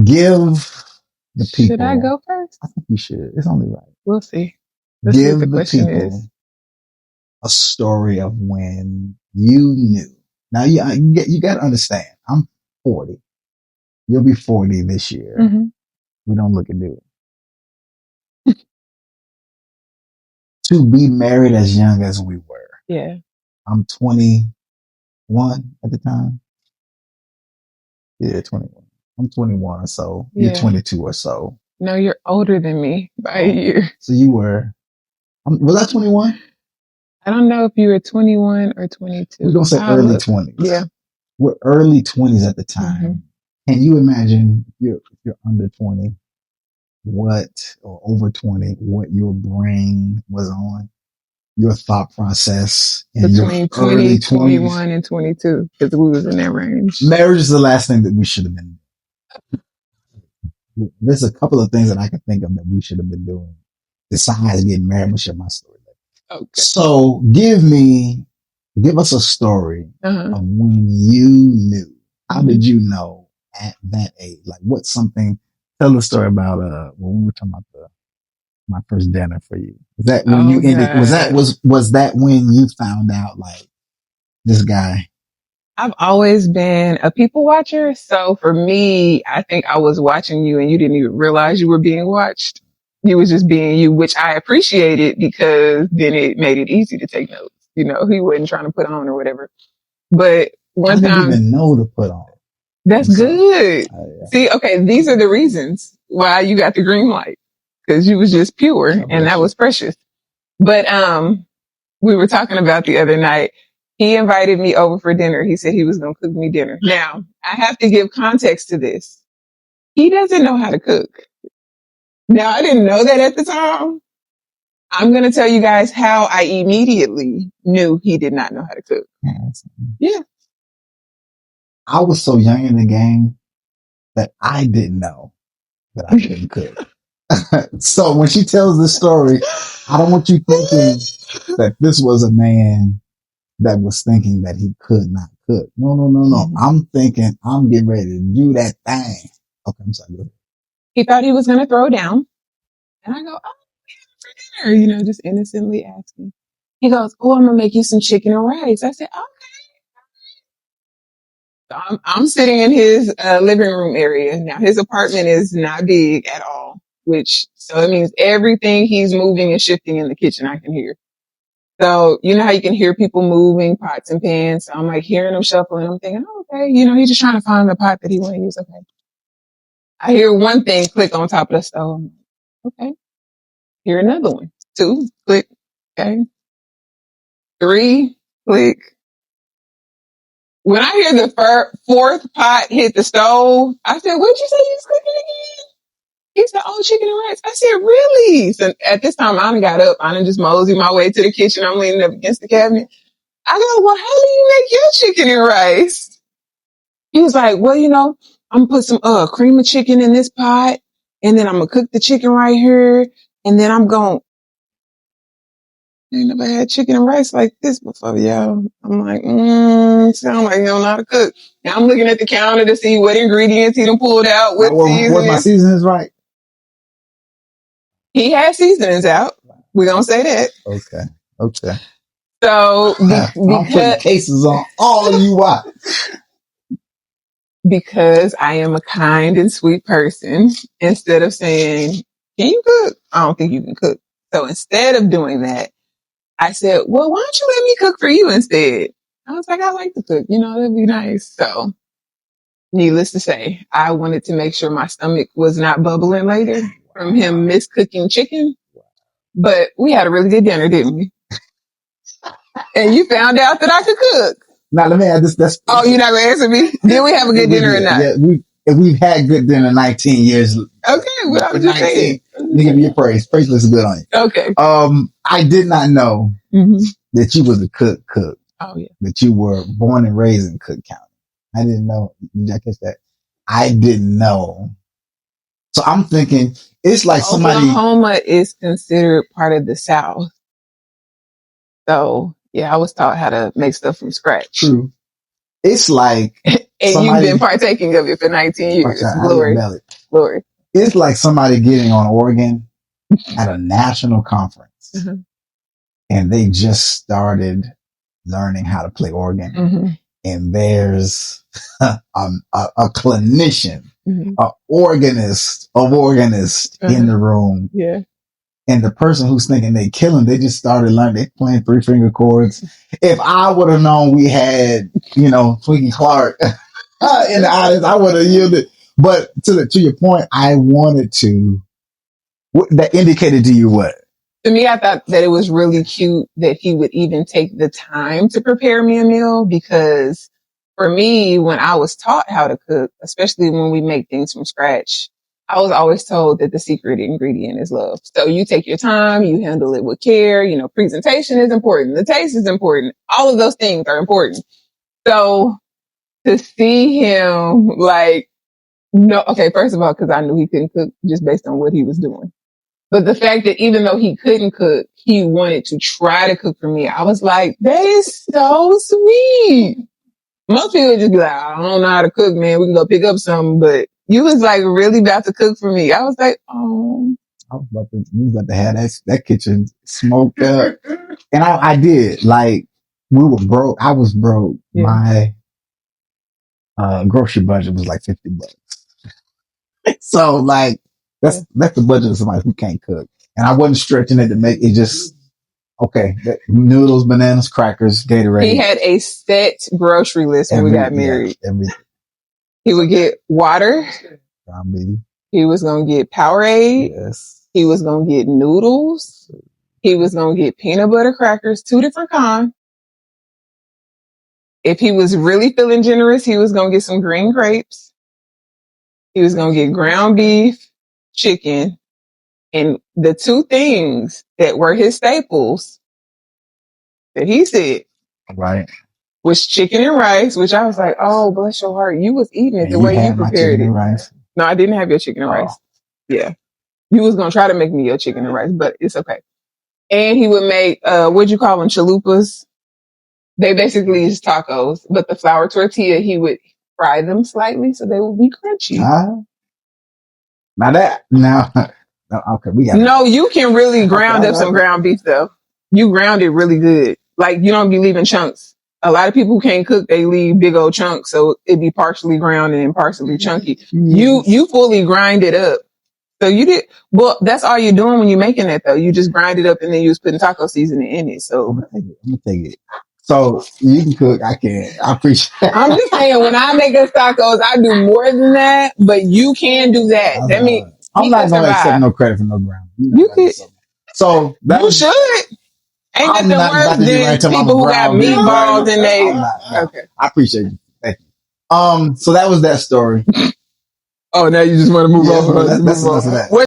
Give the people. Should I go first? I think you should. It's only right. We'll see. Let's see what the question is. A story of when you knew. Now you got to understand. I'm 40. You'll be 40 this year. Mm-hmm. We don't look at it. To be married as young as we were. Yeah. I'm 21 at the time. Yeah, 21. I'm 21, so you're 22 or so. No, you're older than me by a year. So you were. Was I 21? I don't know if you were 21 or 22. We're gonna say early 20s. Yeah, we're early 20s at the time. Mm-hmm. Can you imagine if you're under 20, or over 20, what your brain was on? Your thought process in between your 20, early 21, and 22, because we was in that range. Marriage is the last thing that we should have been. There's a couple of things that I can think of that we should have been doing besides getting married. I'm gonna share my story. Okay. So give us a story of when you knew. How did you know at that age? Like what's something? Tell the story about when we were talking about my first dinner for you. Was that when you ended? Was that when you found out like this guy? I've always been a people watcher. So for me, I think I was watching you and you didn't even realize you were being watched. You was just being you, which I appreciated because then it made it easy to take notes. You know, he wasn't trying to put on or whatever. But one time, I didn't even know to put on. That's good. Yeah. See, okay, these are the reasons why you got the green light. Cause you was just pure and that was precious. But, we were talking about the other night. He invited me over for dinner. He said he was going to cook me dinner. Now, I have to give context to this. He doesn't know how to cook. Now, I didn't know that at the time. I'm going to tell you guys how I immediately knew he did not know how to cook. Yeah. I was so young in the game that I didn't know that I couldn't cook. So when she tells this story, I don't want you thinking that this was a man that was thinking that he could not cook. No. Mm-hmm. I'm thinking I'm getting ready to do that thing. Okay, I'm sorry. He thought he was going to throw down. And I go, for dinner, just innocently asking. He goes, I'm going to make you some chicken and rice. I said, okay. So I'm sitting in his living room area. Now his apartment is not big at all, so it means everything he's moving and shifting in the kitchen I can hear. So you know how you can hear people moving pots and pans. So I'm like hearing them shuffling. I'm thinking, okay, he's just trying to find the pot that he want to use. Okay. I hear one thing click on top of the stove. Okay. Hear another one. 2, click. Okay. 3, click. When I hear the fourth pot hit the stove, I said, what'd you say you was cooking again? He said, chicken and rice. I said, really? So at this time, I done got up. I done just moseyed my way to the kitchen. I'm leaning up against the cabinet. I go, well, how do you make your chicken and rice? He was like, well, I'm gonna put some cream of chicken in this pot, and then I'm gonna cook the chicken right here, and then I'm gonna. Ain't nobody had chicken and rice like this before, y'all. I'm like, sound like you don't know how to cook. Now I'm looking at the counter to see what ingredients he done pulled out. What my seasonings right? He had seasonings out. We're gonna say that. Okay. So I'm putting cases on all of you. Why? Because I am a kind and sweet person. Instead of saying, can you cook? I don't think you can cook. So instead of doing that, I said, well, why don't you let me cook for you instead? I was like, I like to cook, that'd be nice. So needless to say, I wanted to make sure my stomach was not bubbling later from him miscooking chicken. But we had a really good dinner, didn't we? And you found out that I could cook. Now let me add this. You're not gonna answer me? Did we have a good dinner or not? Yeah, we've had good dinner 19 years. Okay, well, I'm just saying. Give me your praise. Praise looks good on you. Okay. I did not know that you was a cook. Oh yeah. That you were born and raised in Cook County. I didn't know. Did I catch that? I didn't know. So I'm thinking it's like Oklahoma is considered part of the South. So yeah, I was taught how to make stuff from scratch. True. It's like And you've been partaking of it for 19 years. Glory. Glory. It's like somebody getting on organ at a national conference. Mm-hmm. And they just started learning how to play organ. Mm-hmm. And there's a clinician, mm-hmm. an organist of organists uh-huh. in the room. Yeah. And the person who's thinking they killing, they just started learning. They playing 3-finger chords. If I would have known we had, Twiggy Clark in the audience, I would have yielded. But to your point, I wanted to. That indicated to you what? To me, I thought that it was really cute that he would even take the time to prepare me a meal, because for me, when I was taught how to cook, especially when we make things from scratch, I was always told that the secret ingredient is love. So you take your time, you handle it with care, presentation is important, the taste is important, all of those things are important. So to see him first of all, because I knew he couldn't cook just based on what he was doing. But the fact that even though he couldn't cook, he wanted to try to cook for me. I was like, that is so sweet. Most people would just be like, I don't know how to cook, man. We can go pick up something. But you was like really about to cook for me. I was like, oh. You was about to have that kitchen smoked up. And I did. Like, we were broke. I was broke. Yeah. My grocery budget was like $50. So like, that's the budget of somebody who can't cook. And I wasn't stretching it to make it just, okay, noodles, bananas, crackers, Gatorade. He had a set grocery list when we got married. Yeah, he would get water. He was going to get Powerade. Yes. He was going to get noodles. He was going to get peanut butter crackers, 2 different kinds. If he was really feeling generous, he was going to get some green grapes. He was going to get ground beef, chicken, and the 2 things that were his staples that he said was chicken and rice, which I was like, oh, bless your heart. You was eating it the way you prepared it. Rice. No, I didn't have your chicken and rice. Yeah. You was going to try to make me your chicken and rice, but it's okay. And he would make, what'd you call them? Chalupas. They basically is tacos, but the flour tortilla, he would fry them slightly so they would be crunchy. Okay, we got. No, you can really ground up some ground beef though. You ground it really good. Like you don't be leaving chunks. A lot of people who can't cook, they leave big old chunks, so it'd be partially ground and partially chunky. Mm. You fully grind it up. So you did well. That's all you're doing when you're making that though. You just grind it up and then you was putting taco seasoning in it. So I'm gonna take it. So you can cook, I can't. I appreciate it. I'm just saying, when I make us tacos, I do more than that, but you can do that. That means I'm not going to accept no credit for no ground. You could. So you should. Ain't nothing worse than people who got meatballs and they. Okay. I appreciate you. Thank you. So that was that story. Oh, now you just want to move on. Let's move on to that.